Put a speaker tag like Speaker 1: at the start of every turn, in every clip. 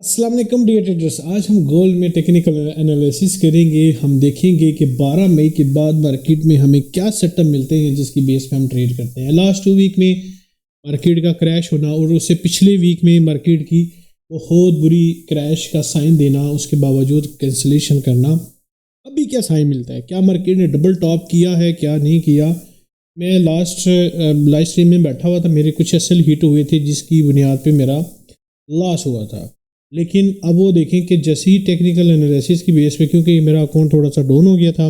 Speaker 1: अस्सलाम वालेकुम dear traders. आज हम गोल्ड में टेक्निकल एनालिसिस करेंगे। हम देखेंगे कि 12 मई के बाद मार्केट में हमें क्या सेटअप मिलते हैं जिसकी बेस पे हम ट्रेड करते हैं। लास्ट 2 वीक में मार्केट का क्रैश होना और उससे पिछले वीक में मार्केट की बहुत बुरी क्रैश का साइन देना, उसके बावजूद कैंसिलेशन करना। अभी क्या साइन मिलता है, क्या मार्केट ने डबल टॉप किया है, क्या नहीं किया। मैं लास्ट लाइव स्ट्रीम में बैठा हुआ था, मेरे कुछ एसएल हिट हुए थे जिसकी बुनियाद पे मेरा लॉस हुआ था। लेकिन अब वो देखें कि जैसे ही टेक्निकल एनालिसिस की बेस पे, क्योंकि मेरा अकाउंट थोड़ा सा डाउन हो गया था,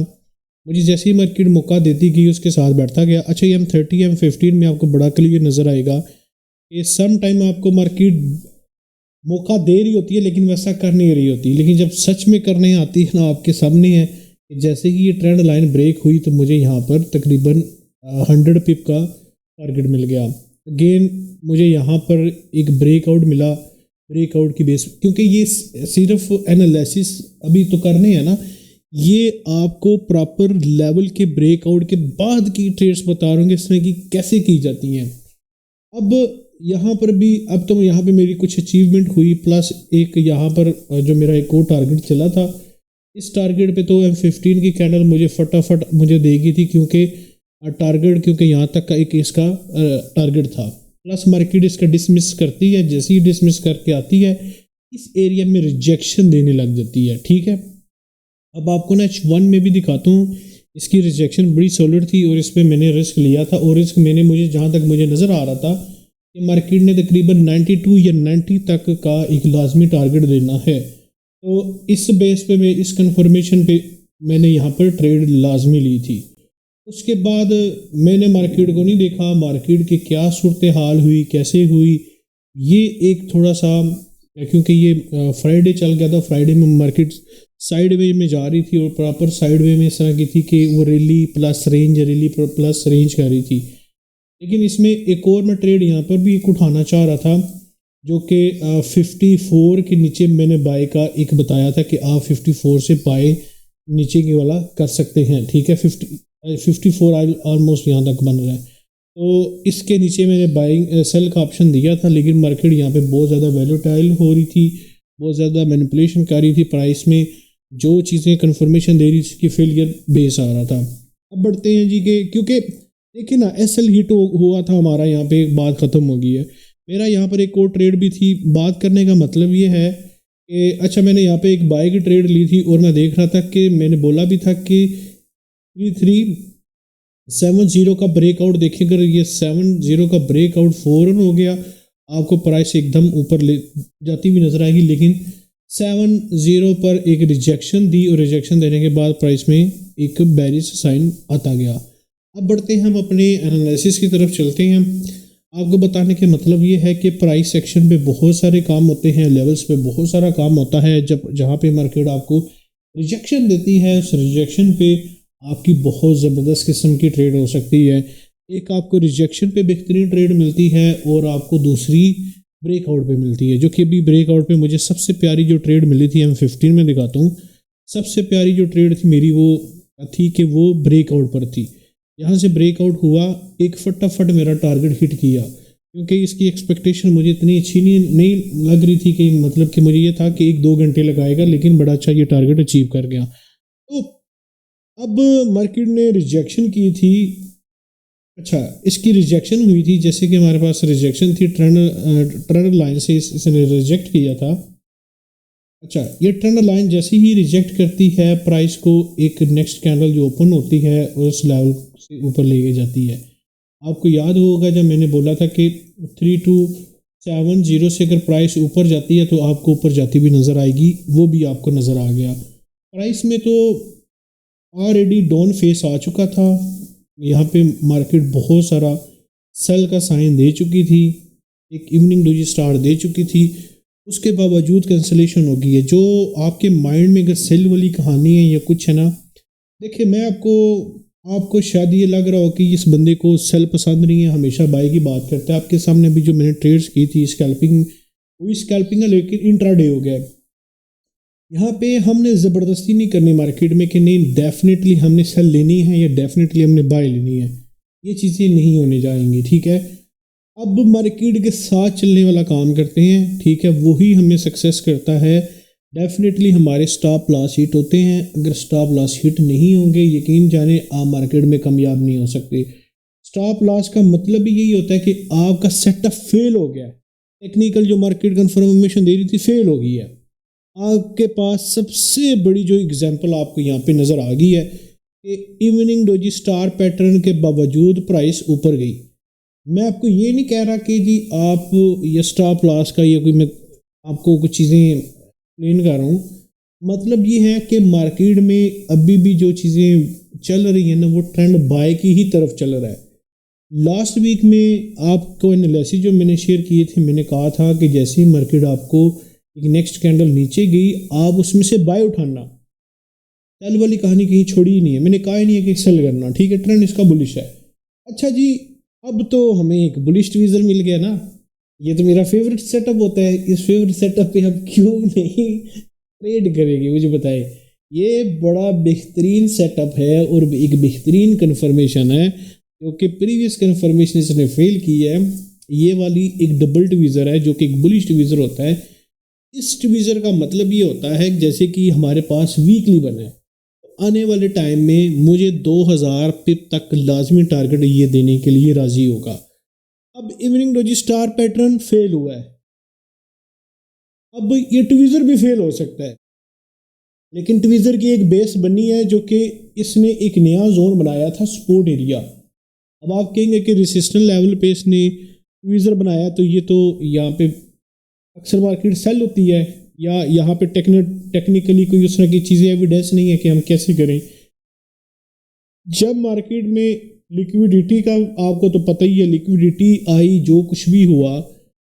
Speaker 1: मुझे जैसे ही मार्केट मौका देती गई उसके साथ बैठता गया। अच्छा, ये M30 M15 में आपको बड़ा क्लियर नज़र आएगा कि सम टाइम आपको मार्केट मौका दे रही होती है लेकिन वैसा कर नहीं रही होती। लेकिन जब सच में करने आती है ना, आपके सामने है कि जैसे ही ये ट्रेंड लाइन ब्रेक हुई तो मुझे यहाँ पर तकरीबन 100 पिप का टारगेट मिल गया। अगेन मुझे यहाँ पर एक ब्रेकआउट मिला, ब्रेकआउट की बेस, क्योंकि ये सिर्फ एनालिसिस अभी तो करने हैं ना, ये आपको प्रॉपर लेवल के ब्रेकआउट के बाद की ट्रेड्स बता रहा हूँ कि इसमें की कैसे की जाती हैं। अब यहाँ पर भी अब तो यहाँ पे मेरी कुछ अचीवमेंट हुई, प्लस एक यहाँ पर जो मेरा एक और टारगेट चला था, इस टारगेट पे तो M15 की कैंडल मुझे फटाफट मुझे देगी थी, क्योंकि टारगेट क्योंकि यहाँ तक का एक इसका टारगेट था। प्लस मार्केट इसका डिसमिस करती है, जैसे ही डिसमिस करके आती है इस एरिया में रिजेक्शन देने लग जाती है। ठीक है, अब आपको ना H1 में भी दिखाता हूँ, इसकी रिजेक्शन बड़ी सॉलिड थी और इस पर मैंने रिस्क लिया था। और रिस्क मैंने मुझे जहाँ तक मुझे नज़र आ रहा था कि मार्केट ने तकरीबन 92 या 90 तक का एक लाजमी टारगेट देना है। तो इस बेस पे मैं इस कंफर्मेशन पे मैंने यहाँ पर ट्रेड लाजमी ली थी। उसके बाद मैंने मार्केट को नहीं देखा, मार्केट की क्या सूरत हाल हुई, कैसे हुई, ये एक थोड़ा सा, क्योंकि ये फ्राइडे चल गया था, फ्राइडे में मार्केट साइड वे में जा रही थी और प्रॉपर साइड वे में इस तरह की थी कि वो rally plus range, rally plus range कर रही थी। लेकिन इसमें एक और मैं ट्रेड यहाँ पर भी एक उठाना चाह रहा था, जो कि 54 के नीचे मैंने बाय का एक बताया था कि आप 54 से बाय नीचे की वाला कर सकते हैं। ठीक है, 54 ऑलमोस्ट यहाँ तक बन रहा है, तो इसके नीचे मैंने बाइंग सेल का ऑप्शन दिया था। लेकिन मार्केट यहाँ पे बहुत ज़्यादा वैल्यूटाइल हो रही थी, बहुत ज़्यादा मैनिपुलेशन कर रही थी प्राइस में, जो चीज़ें कन्फर्मेशन दे रही थी कि फेलियर बेस आ रहा था। अब बढ़ते हैं जी के, क्योंकि देखिए ना एसएल हिट हुआ था हमारा, यहाँ पे बात ख़त्म हो गई है। मेरा यहाँ पर एक और ट्रेड भी थी। बात करने का मतलब ये है कि अच्छा, मैंने यहाँ पे एक बाय की ट्रेड ली थी और मैं देख रहा था कि मैंने बोला भी था कि 3370 का ब्रेकआउट देखिए, अगर ये 70 का ब्रेकआउट फौरन हो गया आपको प्राइस एकदम ऊपर ले जाती हुई नजर आएगी। लेकिन 70 पर एक रिजेक्शन दी और रिजेक्शन देने के बाद प्राइस में एक बेरिश साइन आता गया। अब बढ़ते हैं हम अपने एनालिसिस की तरफ चलते हैं। आपको बताने के मतलब ये है कि प्राइस सेक्शन पे बहुत सारे काम होते हैं, लेवल्स पे बहुत सारा काम होता है। जब जहाँ पे मार्केट आपको रिजेक्शन देती है, उस रिजेक्शन पे आपकी बहुत ज़बरदस्त किस्म की ट्रेड हो सकती है। एक आपको रिजेक्शन पे बेहतरीन ट्रेड मिलती है और आपको दूसरी ब्रेकआउट पे मिलती है, जो कि अभी ब्रेकआउट पे मुझे सबसे प्यारी जो ट्रेड मिली थी M15 में दिखाता हूँ। सबसे प्यारी जो ट्रेड थी मेरी वो थी कि वो ब्रेकआउट पर थी। यहाँ से ब्रेकआउट हुआ, एक फटाफट मेरा टारगेट हिट किया, क्योंकि इसकी एक्सपेक्टेशन मुझे इतनी अच्छी नहीं लग रही थी कि मतलब कि मुझे ये था कि 1-2 घंटे लगाएगा, लेकिन बड़ा अच्छा ये टारगेट अचीव कर गया। तो अब मार्केट ने रिजेक्शन की थी। अच्छा, इसकी रिजेक्शन हुई थी, जैसे कि हमारे पास रिजेक्शन थी ट्रेंड लाइन से इसने रिजेक्ट किया था। अच्छा, ये ट्रेंड लाइन जैसे ही रिजेक्ट करती है प्राइस को, एक नेक्स्ट कैंडल जो ओपन होती है उस लेवल से ऊपर ले जाती है। आपको याद होगा जब मैंने बोला था कि 3270 से अगर प्राइस ऊपर जाती है तो आपको ऊपर जाती भी नज़र आएगी, वो भी आपको नज़र आ गया। प्राइस में तो ऑलरेडी डाउन फेस आ चुका था, यहाँ पे मार्केट बहुत सारा सेल का साइन दे चुकी थी, एक इवनिंग डोजी स्टार दे चुकी थी, उसके बावजूद कैंसिलेशन हो गई है। जो आपके माइंड में अगर सेल वाली कहानी है या कुछ है ना, देखिए मैं आपको शायद ये लग रहा हो कि इस बंदे को सेल पसंद नहीं है, हमेशा बाई की बात करता है। आपके सामने भी जो मैंने ट्रेड्स की थी स्कैल्पिंग, वही स्कैल्पिंग है लेकिन इंट्राडे हो गया। यहाँ पे हमने ज़बरदस्ती नहीं करनी मार्केट में कि नहीं डेफिनेटली हमने सेल लेनी है या डेफिनेटली हमने बाय लेनी है, ये चीज़ें नहीं होने जाएंगी। ठीक है, अब मार्केट के साथ चलने वाला काम करते हैं, ठीक है, वही हमें सक्सेस करता है। डेफिनेटली हमारे स्टॉप लॉस हिट होते हैं। अगर स्टॉप लॉस हिट नहीं होंगे, यकीन जाने आप मार्केट में कामयाब नहीं हो सकते। स्टॉप लॉस का मतलब भी यही होता है कि आपका सेटअप फेल हो गया है। टेक्निकल जो मार्केट कंफर्मेशन दे रही थी फेल हो गई है। आपके पास सबसे बड़ी जो एग्जांपल आपको यहाँ पे नज़र आ गई है कि इवनिंग डोजी स्टार पैटर्न के बावजूद प्राइस ऊपर गई। मैं आपको ये नहीं कह रहा कि जी आप ये स्टॉप लॉस का या कोई, मैं आपको कुछ चीज़ें एक्सप्लेन कर रहा हूँ। मतलब ये है कि मार्केट में अभी भी जो चीज़ें चल रही हैं ना, वो ट्रेंड बाय की ही तरफ चल रहा है। लास्ट वीक में आपको एनालिसिस जो मैंने शेयर किए थे, मैंने कहा था कि जैसे ही मार्केट आपको एक नेक्स्ट कैंडल नीचे गई, आप उसमें से बाय उठाना। सेल वाली कहानी कहीं छोड़ी ही नहीं है। मैंने कहा ही नहीं है कि सेल करना, ठीक है, ट्रेंड इसका बुलिश है। अच्छा जी, अब तो हमें एक बुलिश ट्वीजर मिल गया ना, ये तो मेरा फेवरेट सेटअप होता है। इस फेवरेट सेटअप पे हम क्यों नहीं ट्रेड करेंगे, मुझे बताए। ये बड़ा बेहतरीन सेटअप है और एक बेहतरीन कन्फर्मेशन है, क्योंकि प्रीवियस कन्फर्मेशन इसने फेल की है। ये वाली एक डबल ट्वीजर है जो कि एक बुलिश ट्वीजर होता है। इस ट्वीजर का मतलब ये होता है जैसे कि हमारे पास वीकली बना है, आने वाले टाइम में मुझे 2000 पिप तक लाजमी टारगेट ये देने के लिए राजी होगा। अब evening doji star pattern fail हुआ है, अब ये ट्वीजर भी फेल हो सकता है, लेकिन ट्वीजर की एक बेस बनी है जो कि इसने एक नया जोन बनाया था, सपोर्ट एरिया। अब आप कहेंगे कि रेसिस्टेंस लेवल पे इसने ट्वीजर बनाया, तो ये तो यहाँ पे अक्सर मार्केट सेल होती है, या यहाँ पे टेक्निकली कोई उस तरह की चीज़ें एविडेंस नहीं है कि हम कैसे करें। जब मार्केट में लिक्विडिटी का, आपको तो पता ही है, लिक्विडिटी आई, जो कुछ भी हुआ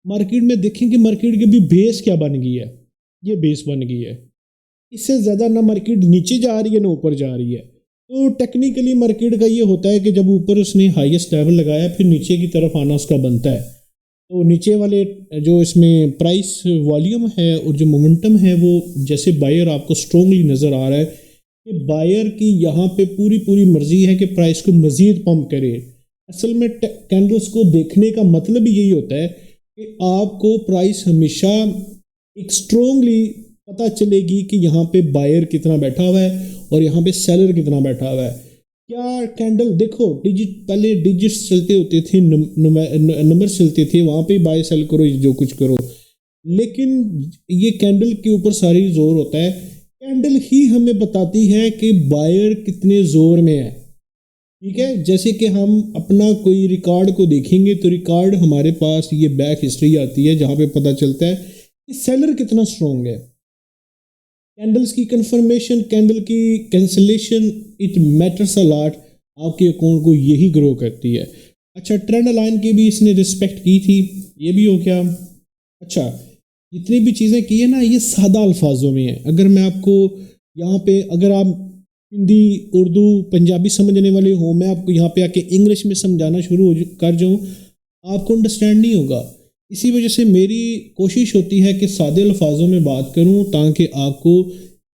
Speaker 1: मार्केट में, देखें कि मार्केट की भी बेस क्या बन गई है। ये बेस बन गई है, इससे ज़्यादा ना मार्केट नीचे जा रही है ना ऊपर जा रही है। तो टेक्निकली मार्केट का ये होता है कि जब ऊपर उसने हाईएस्ट लेवल लगाया, फिर नीचे की तरफ आना उसका बनता है। तो नीचे वाले जो इसमें प्राइस वॉल्यूम है और जो मोमेंटम है, वो जैसे बायर आपको स्ट्रोंगली नज़र आ रहा है कि बायर की यहाँ पे पूरी पूरी मर्जी है कि प्राइस को मज़ीद पंप करे। असल में कैंडल्स को देखने का मतलब ही यही होता है कि आपको प्राइस हमेशा एक स्ट्रोंगली पता चलेगी कि यहाँ पे बायर कितना बैठा हुआ है और यहाँ पे सेलर कितना बैठा हुआ है। क्या कैंडल देखो, डिजिट पहले डिजिट्स चलते होते थे, नंबर चलते थे, वहाँ पे बाय सेल करो, जो कुछ करो, लेकिन ये कैंडल के ऊपर सारी जोर होता है। कैंडल ही हमें बताती है कि बायर कितने जोर में है, ठीक है। जैसे कि हम अपना कोई रिकॉर्ड को देखेंगे तो रिकॉर्ड हमारे पास ये बैक हिस्ट्री आती है, जहाँ पे पता चलता है कि सेलर कितना स्ट्रॉन्ग है। कैंडल्स की कंफर्मेशन, कैंडल की cancellation, it matters a lot. आपके अकाउंट को यही ग्रो करती है। अच्छा, ट्रेंड लाइन की भी इसने रिस्पेक्ट की थी, ये भी हो गया। अच्छा, जितनी भी चीज़ें की है ना, ये सादा अल्फाजों में है। अगर मैं आपको यहाँ पे, अगर आप हिंदी, उर्दू, पंजाबी समझने वाले हो, मैं आपको यहाँ पे आके इंग्लिश में समझाना शुरू कर जाऊँ, आपको अंडरस्टैंड नहीं होगा। इसी वजह से मेरी कोशिश होती है कि सादे अल्फाजों में बात करूं ताकि आपको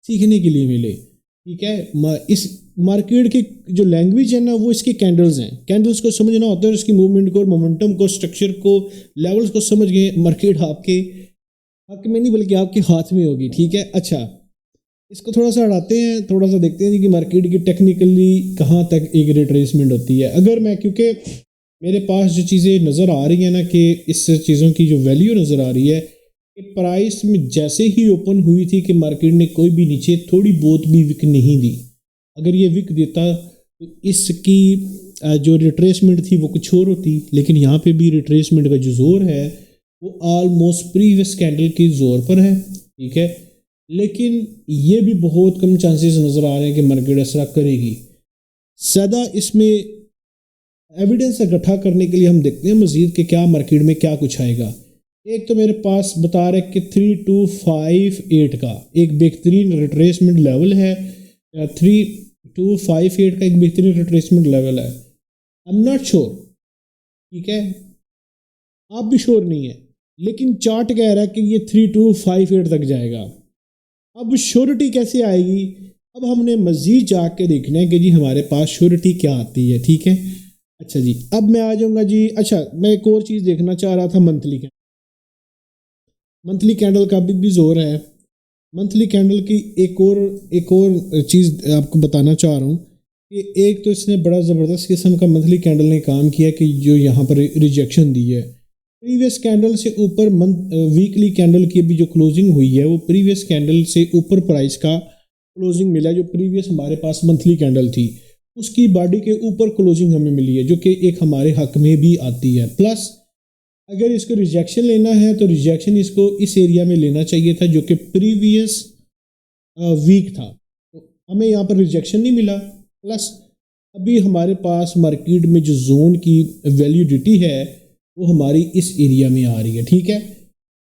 Speaker 1: सीखने के लिए मिले, ठीक है। इस मार्केट की जो लैंग्वेज है ना, वो इसकी कैंडल्स हैं। कैंडल्स को समझना होता है, उसकी मूवमेंट को, मोमेंटम को, स्ट्रक्चर को, लेवल्स को समझ गए, मार्केट आपके हक में नहीं बल्कि आपके हाथ में होगी, ठीक है। अच्छा, इसको थोड़ा सा हटाते हैं, थोड़ा सा देखते हैं कि मार्केट की टेक्निकली कहाँ तक एक रिट्रेसमेंट होती है। अगर मैं, क्योंकि मेरे पास जो चीज़ें नज़र आ रही हैं ना, कि इस चीज़ों की जो वैल्यू नज़र आ रही है कि प्राइस में जैसे ही ओपन हुई थी कि मार्केट ने कोई भी नीचे थोड़ी बहुत भी विक नहीं दी। अगर ये विक देता तो इसकी जो रिट्रेसमेंट थी वो कुछ और होती, लेकिन यहाँ पे भी रिट्रेसमेंट का जो जोर है वो ऑलमोस्ट प्रीवियस कैंडल के जोर पर है, ठीक है। लेकिन ये भी बहुत कम चांसेस नज़र आ रहे हैं कि मार्केट ऐसा करेगी। ज़्यादा इसमें एविडेंस इकट्ठा करने के लिए हम देखते हैं मज़ीद कि क्या मार्केट में क्या कुछ आएगा। एक तो मेरे पास बता रहे कि 3258 का एक बेहतरीन रिट्रेसमेंट लेवल है, 3258 का एक बेहतरीन रिट्रेसमेंट लेवल है। आई एम नॉट श्योर, ठीक है, आप भी श्योर नहीं है, लेकिन चार्ट कह रहा है कि ये 3258 तक जाएगा। अब श्योरिटी कैसे आएगी? अब हमने मज़ीद जाके देखना है कि जी हमारे पास श्योरिटी क्या आती है, ठीक है। अच्छा जी, अब मैं आ जाऊंगा जी। अच्छा, मैं एक और चीज़ देखना चाह रहा था, मंथली कैंडल का भी जोर है। मंथली कैंडल की एक और चीज़ आपको बताना चाह रहा हूँ कि एक तो इसने बड़ा ज़बरदस्त किस्म का मंथली कैंडल ने काम किया कि जो यहाँ पर रिजेक्शन दी है प्रीवियस कैंडल से ऊपर। वीकली कैंडल की भी जो क्लोजिंग हुई है वो प्रीवियस कैंडल से ऊपर प्राइस का क्लोजिंग मिला। जो प्रीवियस हमारे पास मंथली कैंडल थी उसकी बॉडी के ऊपर क्लोजिंग हमें मिली है, जो कि एक हमारे हक में भी आती है। प्लस अगर इसको रिजेक्शन लेना है तो रिजेक्शन इसको इस एरिया में लेना चाहिए था जो कि प्रीवियस वीक था, तो हमें यहाँ पर रिजेक्शन नहीं मिला। प्लस अभी हमारे पास मार्केट में जो जोन की वैल्यूडिटी है वो हमारी इस एरिया में आ रही है, ठीक है।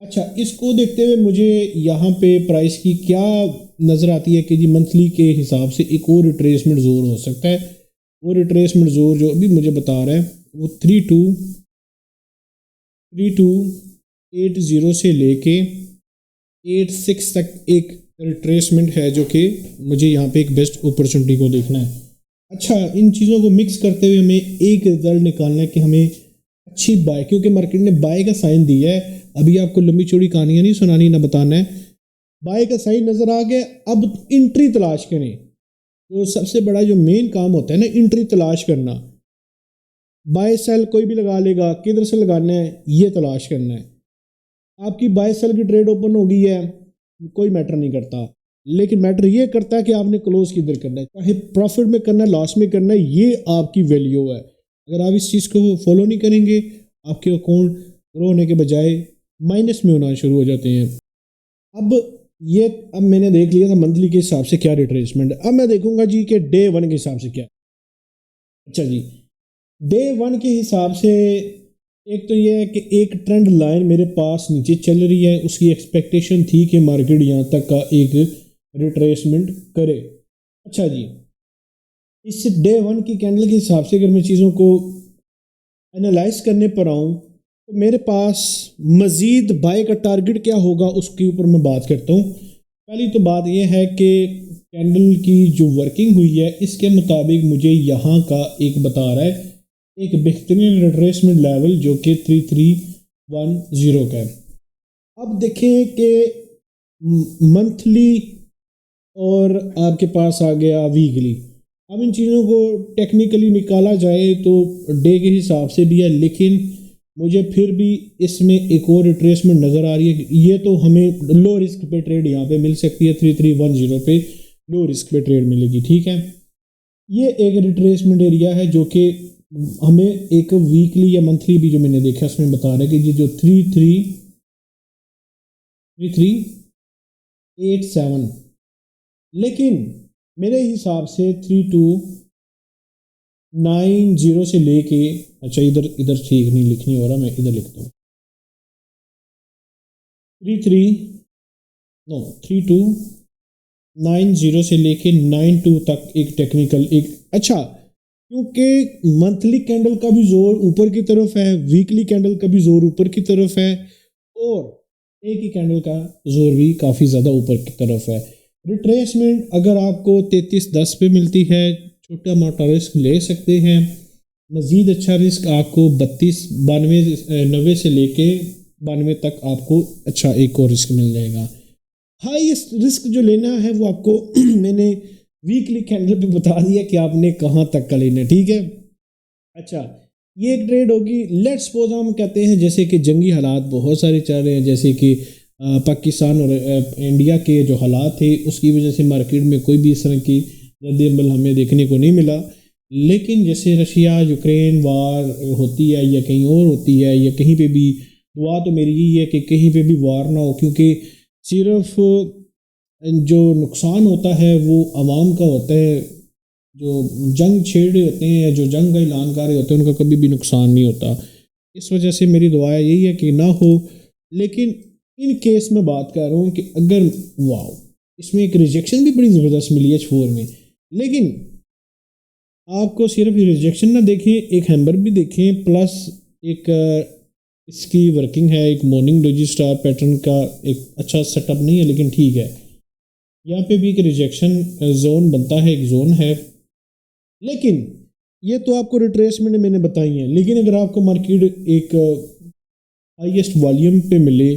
Speaker 1: अच्छा, इसको देखते हुए मुझे यहाँ पे प्राइस की क्या नज़र आती है कि जी मंथली के हिसाब से एक और रिट्रेसमेंट जोर हो सकता है। वो रिट्रेसमेंट जोर जो अभी मुझे बता रहा है वो 3280 से लेके 86 तक एक रिट्रेसमेंट है, जो कि मुझे यहाँ पे एक बेस्ट अपॉर्चुनिटी को देखना है। अच्छा, इन चीज़ों को मिक्स करते हुए हमें एक रिजल्ट निकालना है कि हमें अच्छी बाय, क्योंकि मार्केट ने बाय का साइन दिया है। अभी आपको लंबी चौड़ी कहानियाँ नहीं सुनानी ना बताना है, बाय का साइन नज़र आ गया। अब इंट्री तलाश करें। तो सबसे बड़ा जो मेन काम होता है ना, इंट्री तलाश करना। बाय सेल कोई भी लगा लेगा, किधर से लगाना है ये तलाश करना है। आपकी बाय सेल की ट्रेड ओपन हो गई है, कोई मैटर नहीं करता, लेकिन मैटर ये करता है कि आपने क्लोज किधर करना है, चाहे प्रॉफिट में करना है लॉस में करना है, ये आपकी वैल्यू है। अगर आप इस चीज़ को फॉलो नहीं करेंगे आपके अकाउंट ग्रो होने के बजाय माइनस में होना शुरू हो जाते हैं। अब मैंने देख लिया था मंथली के हिसाब से क्या रिट्रेसमेंट है। अब मैं देखूंगा जी कि डे वन के हिसाब से क्या। अच्छा जी, डे वन के हिसाब से एक तो ये है कि एक ट्रेंड लाइन मेरे पास नीचे चल रही है, उसकी एक्सपेक्टेशन थी कि मार्केट यहाँ तक का एक रिट्रेसमेंट करे। अच्छा जी, इस डे वन की कैंडल के हिसाब से अगर मैं चीज़ों को एनालाइज करने पर आऊँ तो मेरे पास मज़ीद बाय का टारगेट क्या होगा उसके ऊपर मैं बात करता हूँ। पहली तो बात यह है कि कैंडल की जो वर्किंग हुई है इसके मुताबिक मुझे यहाँ का एक बता रहा है एक बेहतरीन रिट्रेसमेंट लेवल जो कि 3310 का है। अब देखें कि मंथली और आपके पास आ गया वीकली। अब इन चीज़ों को टेक्निकली निकाला जाए तो डे के हिसाब से भी है, लेकिन मुझे फिर भी इसमें एक और रिट्रेसमेंट नज़र आ रही है। ये तो हमें लो रिस्क पे ट्रेड यहाँ पे मिल सकती है, 3310 पे लो रिस्क पे ट्रेड मिलेगी, ठीक है। ये एक रिट्रेसमेंट एरिया है जो कि हमें एक वीकली या मंथली भी जो मैंने देखा उसमें बता रहा है कि ये जो 3387, लेकिन मेरे हिसाब से 3290 से लेके, अच्छा इधर इधर ठीक नहीं लिखनी हो रहा, मैं इधर लिखता हूँ 3290 से लेके 92 तक एक टेक्निकल एक अच्छा, क्योंकि मंथली कैंडल का भी जोर ऊपर की तरफ है, वीकली कैंडल का भी जोर ऊपर की तरफ है, और एक ही कैंडल का जोर भी काफ़ी ज़्यादा ऊपर की तरफ है। रिट्रेसमेंट अगर आपको 3310 पे मिलती है, छोटा मोटा रिस्क ले सकते हैं। मज़ीद अच्छा रिस्क आपको 92 से लेके 92 तक आपको अच्छा एक और रिस्क मिल जाएगा। हाईएस्ट रिस्क जो लेना है वो आपको मैंने वीकली कैंडल पे बता दिया कि आपने कहाँ तक का लेना है, ठीक है। अच्छा, ये एक ट्रेड होगी। लेट्स सपोज हम कहते हैं जैसे कि जंगी हालात बहुत सारे चल रहे हैं, जैसे कि पाकिस्तान और इंडिया के जो हालात थे उसकी वजह से मार्केट में कोई भी इस तरह की रद्द-ए-अमल हमें देखने को नहीं मिला। लेकिन जैसे रशिया यूक्रेन वार होती है या कहीं और होती है या कहीं पे भी, दुआ तो मेरी यही है कि कहीं पे भी वार ना हो, क्योंकि सिर्फ जो नुकसान होता है वो आवाम का होता है। जो जंग छेड़ रहे होते हैं या जो जंग का ऐलान कर रहे होते हैं उनका कभी भी नुकसान नहीं होता। इस वजह से मेरी दुआ यही है कि ना हो। लेकिन इन केस में बात कर रहा हूँ कि अगर वाओ, इसमें एक रिजेक्शन भी बड़ी ज़बरदस्त मिली है H4 में, लेकिन आपको सिर्फ रिजेक्शन ना देखें, एक हैम्बर भी देखें, प्लस एक इसकी वर्किंग है, एक मॉर्निंग डोजी स्टार पैटर्न का एक अच्छा सेटअप नहीं है लेकिन ठीक है। यहाँ पे भी एक रिजेक्शन जोन बनता है, एक जोन है, लेकिन ये तो आपको रिट्रेसमेंट मैंने बताई है, लेकिन अगर आपको मार्केट एक हाईएस्ट वॉल्यूम पे मिले,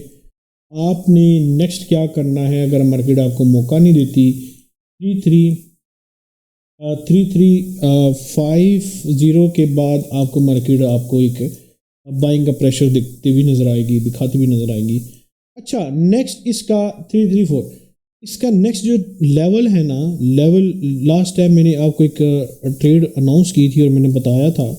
Speaker 1: आपने नेक्स्ट क्या करना है? अगर मार्केट आपको मौका नहीं देती, 3350 के बाद आपको मार्केट आपको एक बाइंग का प्रेशर दिखती भी नज़र आएगी, दिखाती भी नज़र आएगी। अच्छा, नेक्स्ट इसका 334, इसका नेक्स्ट जो लेवल है ना, लेवल लास्ट टाइम मैंने आपको एक ट्रेड अनाउंस की थी और मैंने बताया था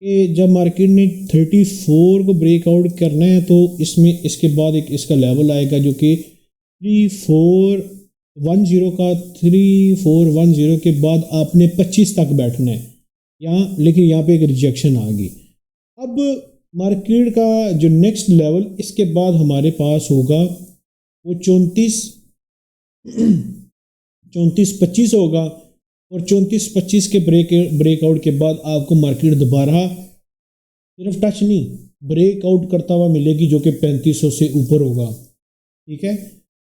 Speaker 1: कि जब मार्केट ने 34 को ब्रेकआउट करना है तो इसमें इसके बाद एक इसका लेवल आएगा जो कि 3410 का, 3410 के बाद आपने 25 तक बैठना है यहाँ, लेकिन यहाँ पे एक रिजेक्शन आ गई। अब मार्केट का जो नेक्स्ट लेवल इसके बाद हमारे पास होगा वो 3425 होगा, और 3425 के ब्रेकआउट के बाद आपको मार्केट दोबारा सिर्फ टच नहीं, ब्रेकआउट करता हुआ मिलेगी जो कि 3500 से ऊपर होगा। ठीक है,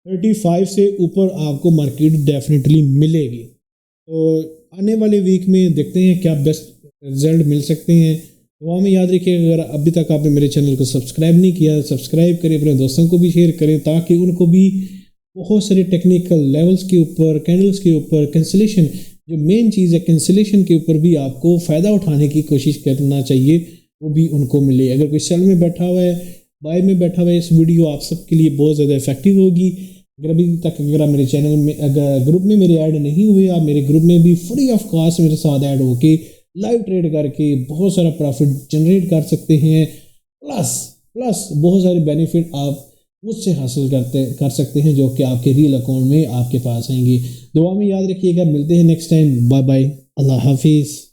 Speaker 1: 35 से ऊपर आपको मार्केट डेफिनेटली मिलेगी। तो आने वाले वीक में देखते हैं क्या बेस्ट रिजल्ट मिल सकते हैं। दुआ में याद रखिए, अगर अभी तक आपने मेरे चैनल को सब्सक्राइब नहीं किया, सब्सक्राइब करें, अपने दोस्तों को भी शेयर करें ताकि उनको भी बहुत सारे टेक्निकल लेवल्स के ऊपर, कैंडल्स के ऊपर, कैंसिलेशन, जो मेन चीज़ है कैंसिलेशन के ऊपर भी आपको फ़ायदा उठाने की कोशिश करना चाहिए, वो भी उनको मिले। अगर कोई सेल में बैठा हुआ है, बाय में बैठा हुआ है, इस वीडियो आप सबके लिए बहुत ज़्यादा इफेक्टिव होगी। अगर अभी तक अगर आप मेरे चैनल में, अगर ग्रुप में मेरे ऐड नहीं हुए, आप मेरे ग्रुप में भी फ्री ऑफ कॉस्ट मेरे साथ ऐड होके लाइव ट्रेड करके बहुत सारा प्रॉफिट जनरेट कर सकते हैं, प्लस बहुत सारे बेनिफिट आप मुझसे हासिल कर सकते हैं जो कि आपके रियल अकाउंट में आपके पास आएंगे। दुआ में याद रखिएगा, मिलते हैं नेक्स्ट टाइम, बाय बाय, अल्लाह हाफिज़।